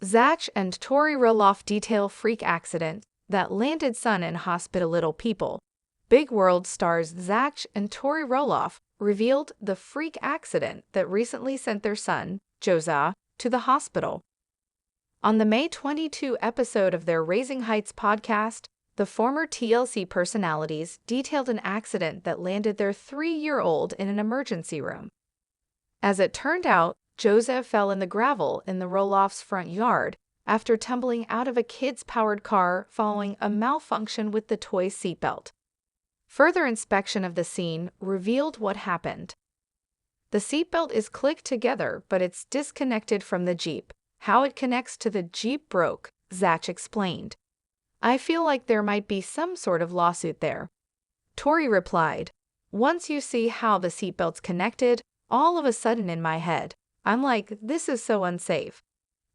Zach and Tori Roloff detail freak accident that landed son in hospital. Little People. Big World stars Zach and Tori Roloff revealed the freak accident that recently sent their son, Josiah, to the hospital. On the May 22 episode of their Raising Heights podcast, the former TLC personalities detailed an accident that landed their 3-year-old in an emergency room. As it turned out, Joseph fell in the gravel in the Roloff's front yard after tumbling out of a kids-powered car following a malfunction with the toy seatbelt. Further inspection of the scene revealed what happened. The seatbelt is clicked together, but it's disconnected from the Jeep. How it connects to the Jeep broke, Zach explained. I feel like there might be some sort of lawsuit there. Tori replied, once you see how the seatbelt's connected, all of a sudden in my head, I'm like, this is so unsafe.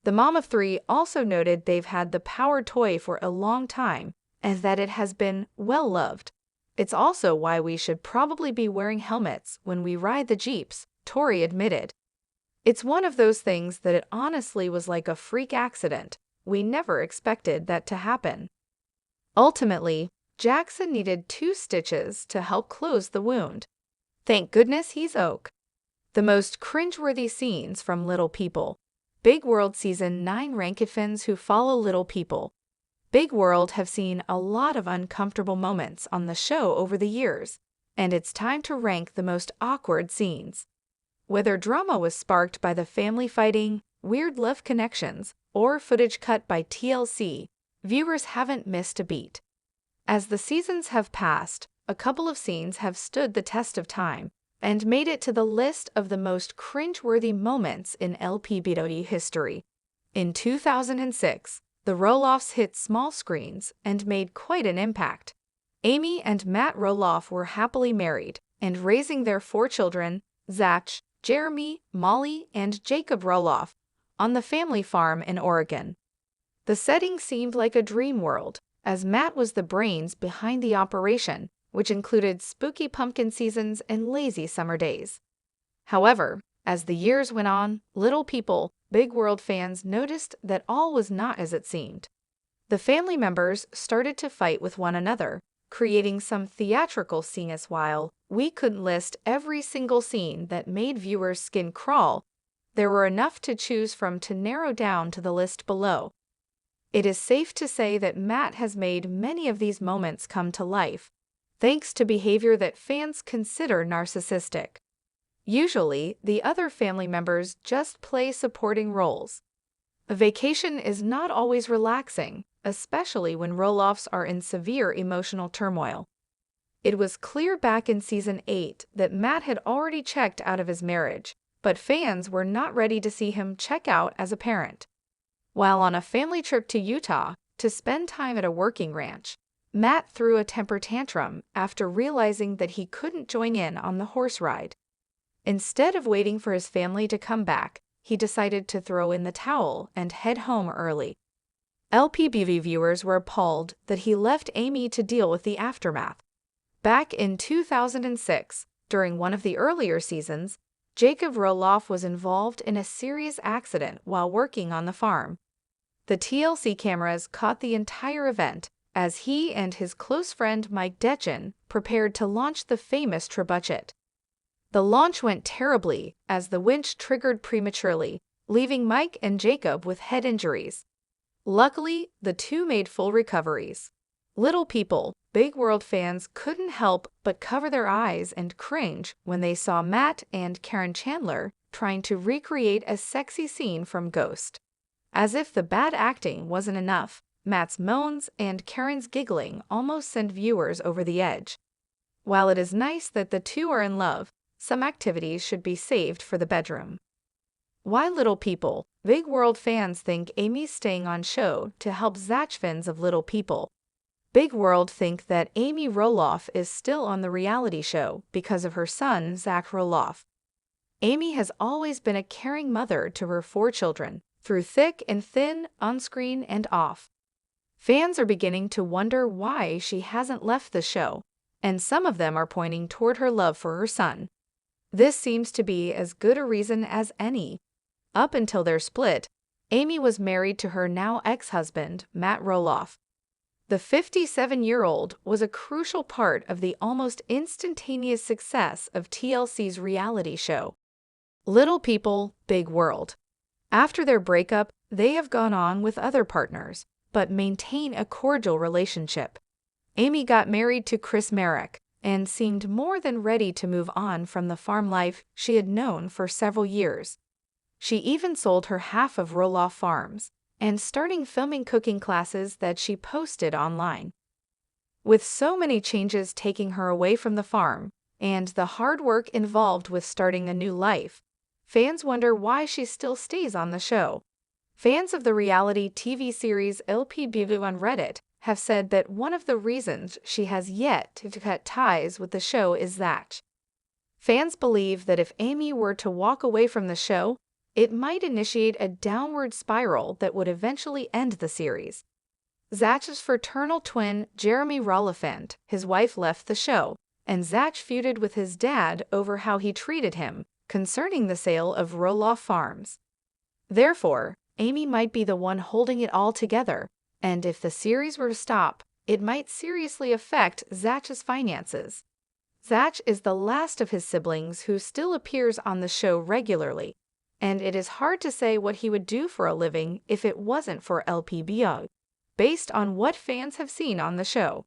The mom of 3 also noted they've had the powered toy for a long time and that it has been well loved. It's also why we should probably be wearing helmets when we ride the Jeeps, Tori admitted. It's one of those things that it honestly was like a freak accident. We never expected that to happen. Ultimately, Jackson needed 2 stitches to help close the wound. Thank goodness he's OK. The most cringeworthy scenes from Little People. Big World Season 9 Rankifans who follow Little People. Big World have seen a lot of uncomfortable moments on the show over the years, and it's time to rank the most awkward scenes. Whether drama was sparked by the family fighting, weird love connections, or footage cut by TLC, viewers haven't missed a beat. As the seasons have passed, a couple of scenes have stood the test of time and made it to the list of the most cringeworthy moments in LPBW history. In 2006, the Roloffs hit small screens and made quite an impact. Amy and Matt Roloff were happily married and raising their 4 children, Zach, Jeremy, Molly, and Jacob Roloff, on the family farm in Oregon. The setting seemed like a dream world, as Matt was the brains behind the operation, which included spooky pumpkin seasons and lazy summer days. However, as the years went on, Little People, Big World fans noticed that all was not as it seemed. The family members started to fight with one another, creating some theatrical scenes. While we couldn't list every single scene that made viewers' skin crawl, there were enough to choose from to narrow down to the list below. It is safe to say that Matt has made many of these moments come to life, thanks to behavior that fans consider narcissistic. Usually, the other family members just play supporting roles. A vacation is not always relaxing, especially when Roloffs are in severe emotional turmoil. It was clear back in Season 8 that Matt had already checked out of his marriage, but fans were not ready to see him check out as a parent. While on a family trip to Utah to spend time at a working ranch, Matt threw a temper tantrum after realizing that he couldn't join in on the horse ride. Instead of waiting for his family to come back, he decided to throw in the towel and head home early. LPBV viewers were appalled that he left Amy to deal with the aftermath. Back in 2006, during one of the earlier seasons, Jacob Roloff was involved in a serious accident while working on the farm. The TLC cameras caught the entire event as he and his close friend Mike Detchen prepared to launch the famous trebuchet. The launch went terribly as the winch triggered prematurely, leaving Mike and Jacob with head injuries. Luckily, the 2 made full recoveries. Little People, Big World fans couldn't help but cover their eyes and cringe when they saw Matt and Caryn Chandler trying to recreate a sexy scene from Ghost. As if the bad acting wasn't enough, Matt's moans and Caryn's giggling almost sent viewers over the edge. While it is nice that the 2 are in love, some activities should be saved for the bedroom. Why Little People? Big World fans think Amy's staying on show to help Zach fans of Little People. Big World think that Amy Roloff is still on the reality show because of her son, Zach Roloff. Amy has always been a caring mother to her 4 children, through thick and thin, on-screen and off. Fans are beginning to wonder why she hasn't left the show, and some of them are pointing toward her love for her son. This seems to be as good a reason as any. Up until their split, Amy was married to her now ex-husband, Matt Roloff. The 57-year-old was a crucial part of the almost instantaneous success of TLC's reality show, Little People, Big World. After their breakup, they have gone on with other partners, but maintain a cordial relationship. Amy got married to Marek and seemed more than ready to move on from the farm life she had known for several years. She even sold her half of Roloff Farms and starting filming cooking classes that she posted online. With so many changes taking her away from the farm and the hard work involved with starting a new life, fans wonder why she still stays on the show. Fans of the reality TV series LPBV on Reddit have said that one of the reasons she has yet to cut ties with the show is that fans believe that if Amy were to walk away from the show, it might initiate a downward spiral that would eventually end the series. Zach's fraternal twin, Jeremy Roloff, his wife left the show, and Zach feuded with his dad over how he treated him concerning the sale of Roloff Farms. Therefore, Amy might be the one holding it all together, and if the series were to stop, it might seriously affect Zach's finances. Zach is the last of his siblings who still appears on the show regularly, and it is hard to say what he would do for a living if it wasn't for LPBO, based on what fans have seen on the show.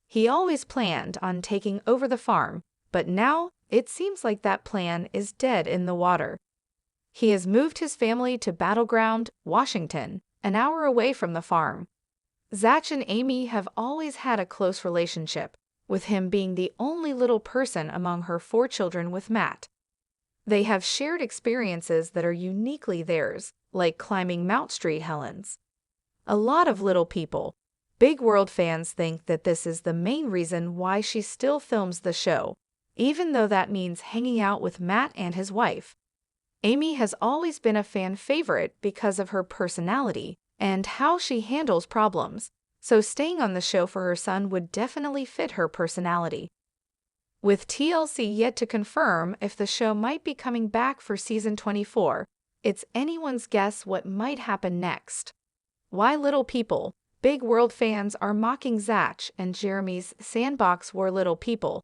He always planned on taking over the farm, but now it seems like that plan is dead in the water. He has moved his family to Battleground, Washington, an hour away from the farm. Zach and Amy have always had a close relationship, with him being the only little person among her 4 children with Matt. They have shared experiences that are uniquely theirs, like climbing Mount St. Helens. A lot of Little People, Big World fans think that this is the main reason why she still films the show, even though that means hanging out with Matt and his wife. Amy has always been a fan favorite because of her personality and how she handles problems, so staying on the show for her son would definitely fit her personality. With TLC yet to confirm if the show might be coming back for season 24, it's anyone's guess what might happen next. Why Little People, Big World fans are mocking Zach and Jeremy's Sandbox War. Little People,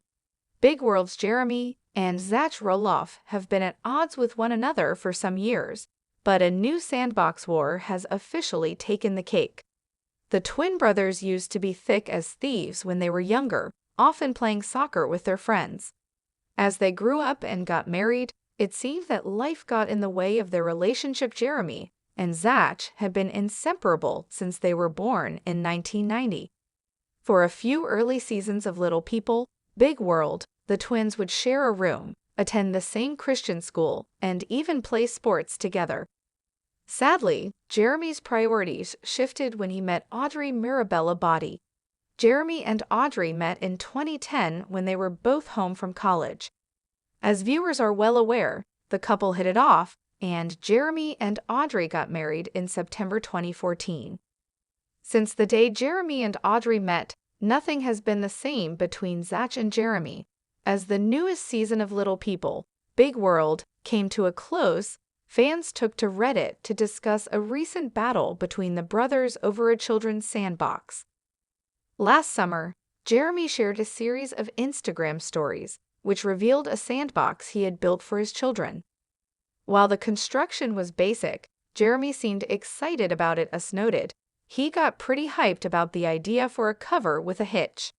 Big World's Jeremy and Zach Roloff have been at odds with one another for some years, but a new Sandbox War has officially taken the cake. The twin brothers used to be thick as thieves when they were younger, often playing soccer with their friends. As they grew up and got married, it seemed that life got in the way of their relationship. Jeremy and Zach had been inseparable since they were born in 1990. For a few early seasons of Little People, Big World, the twins would share a room, attend the same Christian school, and even play sports together. Sadly, Jeremy's priorities shifted when he met Audrey Mirabella Body. Jeremy and Audrey met in 2010 when they were both home from college. As viewers are well aware, the couple hit it off, and Jeremy and Audrey got married in September 2014. Since the day Jeremy and Audrey met, nothing has been the same between Zach and Jeremy. As the newest season of Little People, Big World came to a close, fans took to Reddit to discuss a recent battle between the brothers over a children's sandbox. Last summer, Jeremy shared a series of Instagram stories, which revealed a sandbox he had built for his children. While the construction was basic, Jeremy seemed excited about it. As noted, he got pretty hyped about the idea for a cover with a hitch.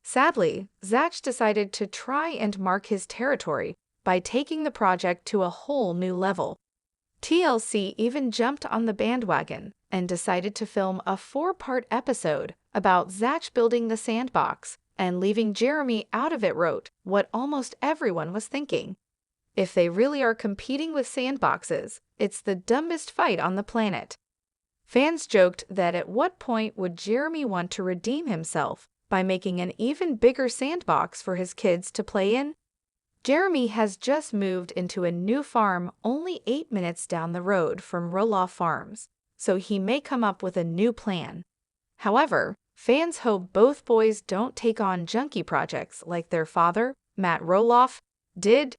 Sadly, Zach decided to try and mark his territory by taking the project to a whole new level. TLC even jumped on the bandwagon and decided to film a 4-part episode about Zach building the sandbox and leaving Jeremy out of it. Wrote what almost everyone was thinking. If they really are competing with sandboxes, it's the dumbest fight on the planet. Fans joked that at what point would Jeremy want to redeem himself by making an even bigger sandbox for his kids to play in? Jeremy has just moved into a new farm only 8 minutes down the road from Roloff Farms, so he may come up with a new plan. However, fans hope both boys don't take on junky projects like their father, Matt Roloff, did.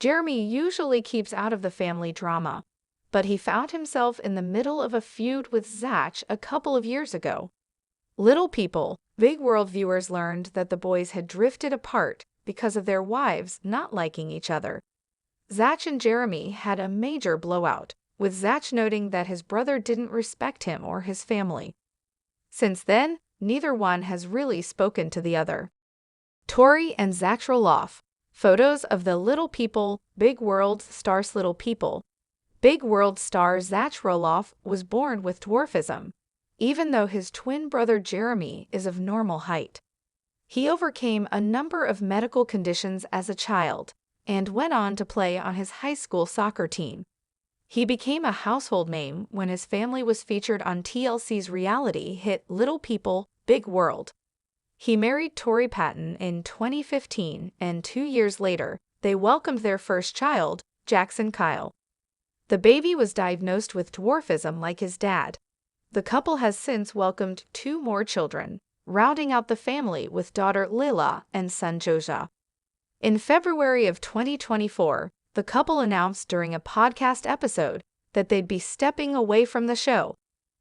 Jeremy usually keeps out of the family drama, but he found himself in the middle of a feud with Zach a couple of years ago. Little People, Big World viewers learned that the boys had drifted apart because of their wives not liking each other. Zach and Jeremy had a major blowout, with Zach noting that his brother didn't respect him or his family. Since then, neither one has really spoken to the other. Tori and Zach Roloff. Photos of the Little People, Big World stars. Little People, Big World star Zach Roloff was born with dwarfism, even though his twin brother Jeremy is of normal height. He overcame a number of medical conditions as a child and went on to play on his high school soccer team. He became a household name when his family was featured on TLC's reality hit Little People, Big World. He married Tori Patton in 2015, and 2 years later, they welcomed their first child, Jackson Kyle. The baby was diagnosed with dwarfism like his dad. The couple has since welcomed 2 more children, rounding out the family with daughter Lila and son Joja. In February of 2024, the couple announced during a podcast episode that they'd be stepping away from the show.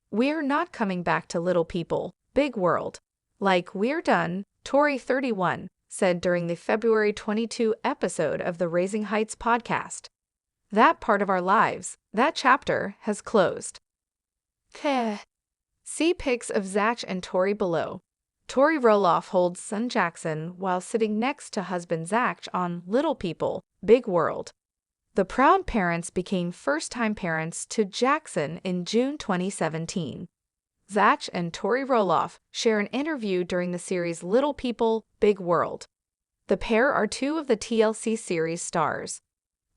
"We're not coming back to Little People, Big World. Like, we're done," Tori, 31, said during the February 22 episode of the Raising Heights podcast. "That part of our lives, that chapter, has closed." See pics of Zach and Tori below. Tori Roloff holds son Jackson while sitting next to husband Zach on Little People, Big World. The proud parents became first-time parents to Jackson in June 2017. Zach and Tori Roloff share an interview during the series Little People, Big World. The pair are 2 of the TLC series stars.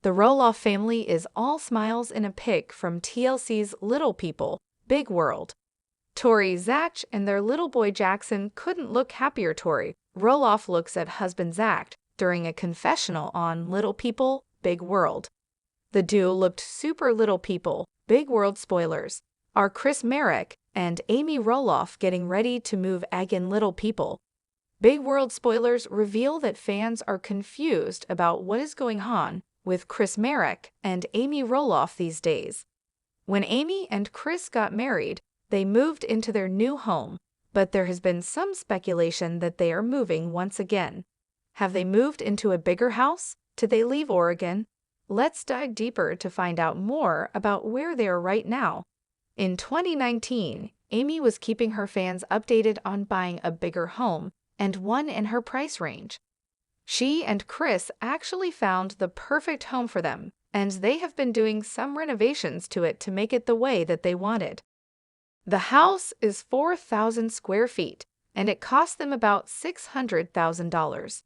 The Roloff family is all smiles in a pic from TLC's Little People, Big World. Tori, Zach, and their little boy Jackson couldn't look happier. Tori Roloff looks at husband Zach during a confessional on Little People, Big World. The duo looked super. Little People, Big World spoilers are Chris Marek and Amy Roloff getting ready to move again. Little People, Big World spoilers reveal that fans are confused about what is going on with Chris Marek and Amy Roloff these days. When Amy and Chris got married, they moved into their new home, but there has been some speculation that they are moving once again. Have they moved into a bigger house? Did they leave Oregon? Let's dive deeper to find out more about where they are right now. In 2019, Amy was keeping her fans updated on buying a bigger home and one in her price range. She and Chris actually found the perfect home for them, and they have been doing some renovations to it to make it the way that they wanted. The house is 4,000 square feet, and it cost them about $600,000.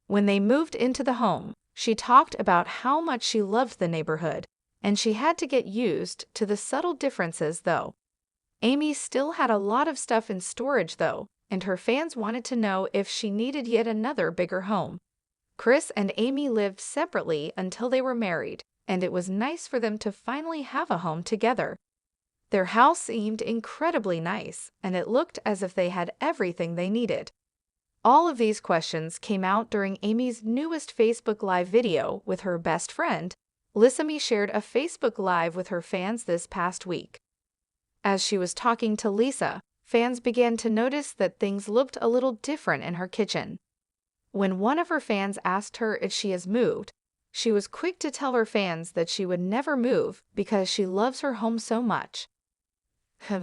When they moved into the home, she talked about how much she loved the neighborhood, and she had to get used to the subtle differences though. Amy still had a lot of stuff in storage though, and her fans wanted to know if she needed yet another bigger home. Chris and Amy lived separately until they were married, and it was nice for them to finally have a home together. Their house seemed incredibly nice, and it looked as if they had everything they needed. All of these questions came out during Amy's newest Facebook Live video with her best friend. Lissamy shared a Facebook Live with her fans this past week. As she was talking to Lisa, fans began to notice that things looked a little different in her kitchen. When one of her fans asked her if she has moved, she was quick to tell her fans that she would never move because she loves her home so much. She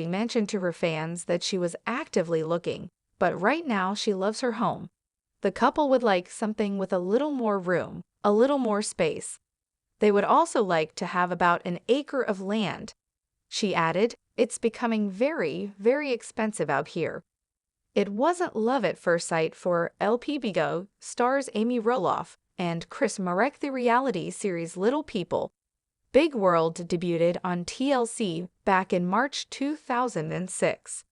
mentioned to her fans that she was actively looking, but right now she loves her home. The couple would like something with a little more room, a little more space. They would also like to have about an acre of land. She added, "It's becoming very, very expensive out here." It wasn't love at first sight for LP Bigo stars Amy Roloff and Chris Marek. The reality series Little People, Big World debuted on TLC back in March 2006.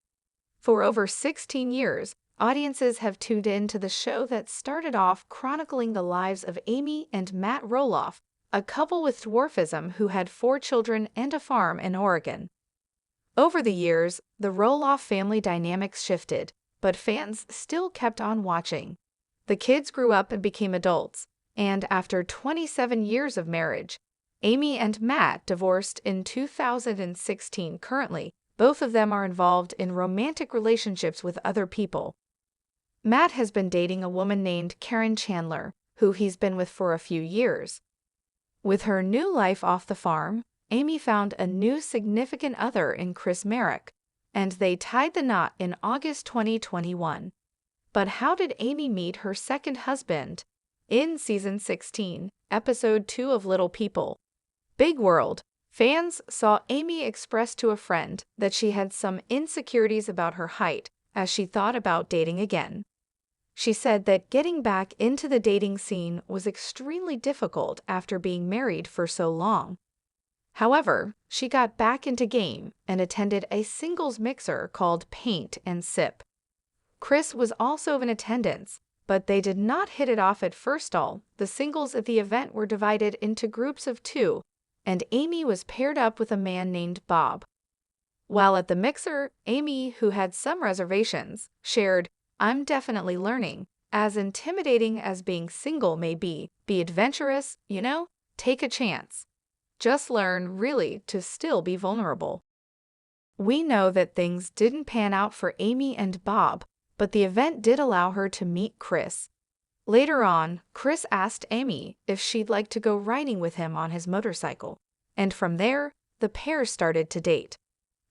For over 16 years, audiences have tuned in to the show that started off chronicling the lives of Amy and Matt Roloff, a couple with dwarfism who had 4 children and a farm in Oregon. Over the years, the Roloff family dynamics shifted, but fans still kept on watching. The kids grew up and became adults, And after 27 years of marriage, Amy and Matt divorced in 2016. Currently, both of them are involved in romantic relationships with other people. Matt has been dating a woman named Caryn Chandler, who he's been with for a few years. With her new life off the farm, Amy found a new significant other in Marek, and they tied the knot in August 2021. But how did Amy meet her second husband? In Season 16, Episode 2 of Little People, Big World, fans saw Amy express to a friend that she had some insecurities about her height as she thought about dating again. She said that getting back into the dating scene was extremely difficult after being married for so long. However, she got back into game and attended a singles mixer called Paint and Sip. Chris was also in attendance, but they did not hit it off at first. All the singles at the event were divided into groups of 2, and Amy was paired up with a man named Bob. While at the mixer, Amy, who had some reservations, shared, "I'm definitely learning. As intimidating as being single may be adventurous, take a chance. Just learn, really, to still be vulnerable." We know that things didn't pan out for Amy and Bob, but the event did allow her to meet Chris. Later on, Chris asked Amy if she'd like to go riding with him on his motorcycle, and from there, the pair started to date.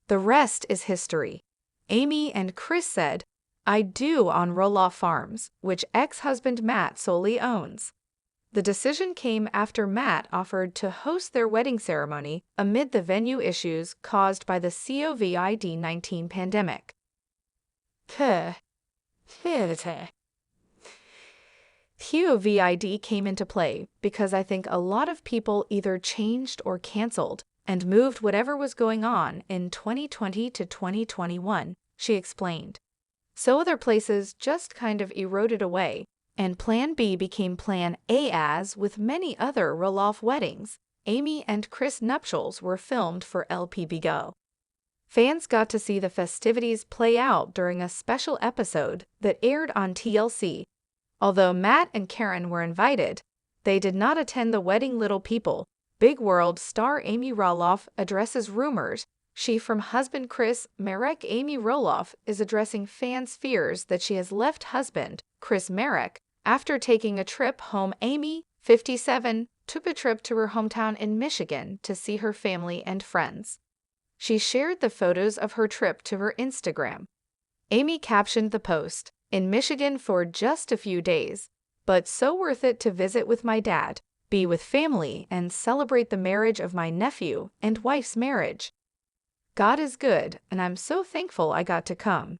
The rest is history. Amy and Chris said, "I do" on Roloff Farms, which ex-husband Matt solely owns. The decision came after Matt offered to host their wedding ceremony amid the venue issues caused by the COVID-19 pandemic. COVID came into play because I think a lot of people either changed or canceled and moved whatever was going on in 2020 to 2021, she explained. So other places just kind of eroded away, and Plan B became Plan A. As with many other Roloff weddings, Amy and Chris nuptials were filmed for LPBGO. Fans got to see the festivities play out during a special episode that aired on TLC. Although Matt and Caryn were invited, they did not attend the wedding. Little People, Big World star Amy Roloff addresses rumors she from husband Marek. Amy Roloff is addressing fans' fears that she has left husband Marek after taking a trip home. Amy, 57, took a trip to her hometown in Michigan to see her family and friends. She shared the photos of her trip to her Instagram. Amy captioned the post, "In Michigan for just a few days, but so worth it to visit with my dad, be with family, and celebrate the marriage of my nephew and wife's marriage. God is good, and I'm so thankful I got to come."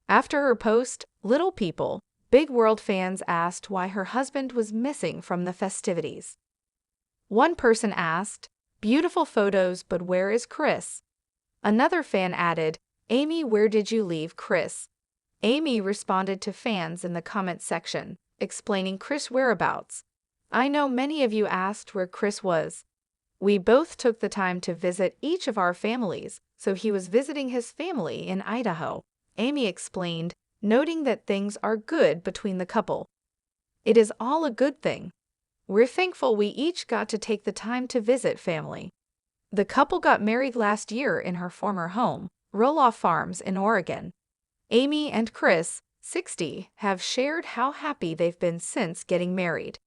After her post, Little People, Big World fans asked why her husband was missing from the festivities. One person asked, "Beautiful photos, but where is Chris?" Another fan added, "Amy, where did you leave Chris?" Amy responded to fans in the comment section, explaining Chris' whereabouts. "I know many of you asked where Chris was. We both took the time to visit each of our families, so he was visiting his family in Idaho," Amy explained, noting that things are good between the couple. "It is all a good thing. We're thankful we each got to take the time to visit family." The couple got married last year in her former home, Roloff Farms in Oregon. Amy and Chris, 60, have shared how happy they've been since getting married.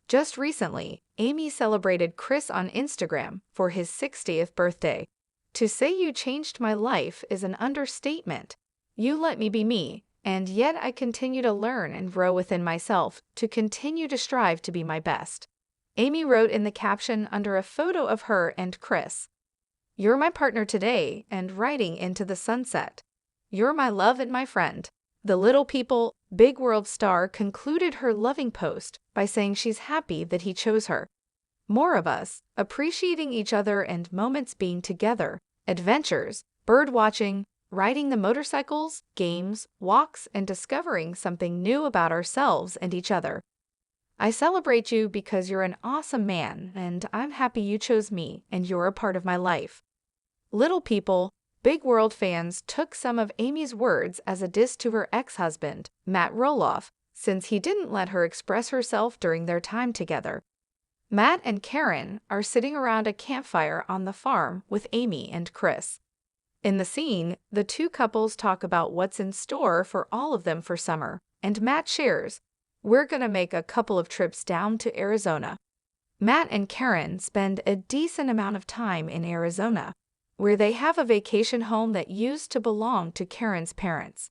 Just recently, Amy celebrated Chris on Instagram for his 60th birthday. "To say you changed my life is an understatement. You let me be me, and yet I continue to learn and grow within myself to continue to strive to be my best," Amy wrote in the caption under a photo of her and Chris. "You're my partner today and riding into the sunset. You're my love and my friend." The Little People, Big World star concluded her loving post by saying she's happy that he chose her. "More of us, appreciating each other and moments being together, adventures, bird watching, riding the motorcycles, games, walks, and discovering something new about ourselves and each other. I celebrate you because you're an awesome man, and I'm happy you chose me and you're a part of my life." Little People, Big World fans took some of Amy's words as a diss to her ex-husband, Matt Roloff, since he didn't let her express herself during their time together. Matt and Caryn are sitting around a campfire on the farm with Amy and Chris. In the scene, the two couples talk about what's in store for all of them for summer, and Matt shares, "We're gonna make a couple of trips down to Arizona." Matt and Caryn spend a decent amount of time in Arizona, where they have a vacation home that used to belong to Caryn's parents.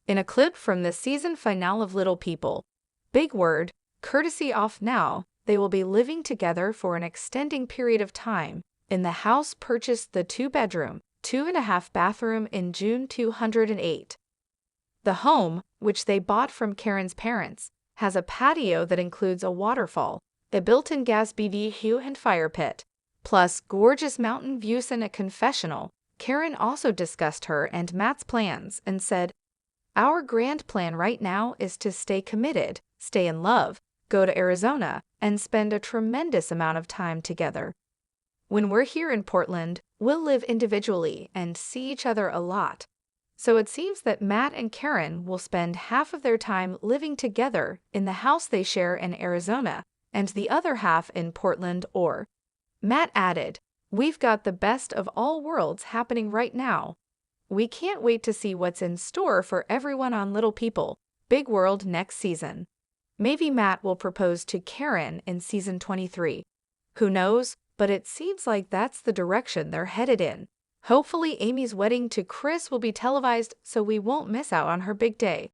In a clip from the season finale of Little People, big word, courtesy off now, they will be living together for an extending period of time in the house purchased the 2-bedroom, 2.5 bathroom in June 2008. The home, which they bought from Caryn's parents, has a patio that includes a waterfall, a built-in gas BBQ and fire pit, plus gorgeous mountain views and a confessional. Caryn also discussed her and Matt's plans and said, "Our grand plan right now is to stay committed, stay in love, go to Arizona, and spend a tremendous amount of time together. When we're here in Portland, we'll live individually and see each other a lot." So it seems that Matt and Caryn will spend half of their time living together in the house they share in Arizona and the other half in Portland. Or, Matt added, "We've got the best of all worlds happening right now. We can't wait to see what's in store for everyone on Little People, Big World next season. Maybe Matt will propose to Caryn in season 23. Who knows, but it seems like that's the direction they're headed in. Hopefully Amy's wedding to Chris will be televised so we won't miss out on her big day."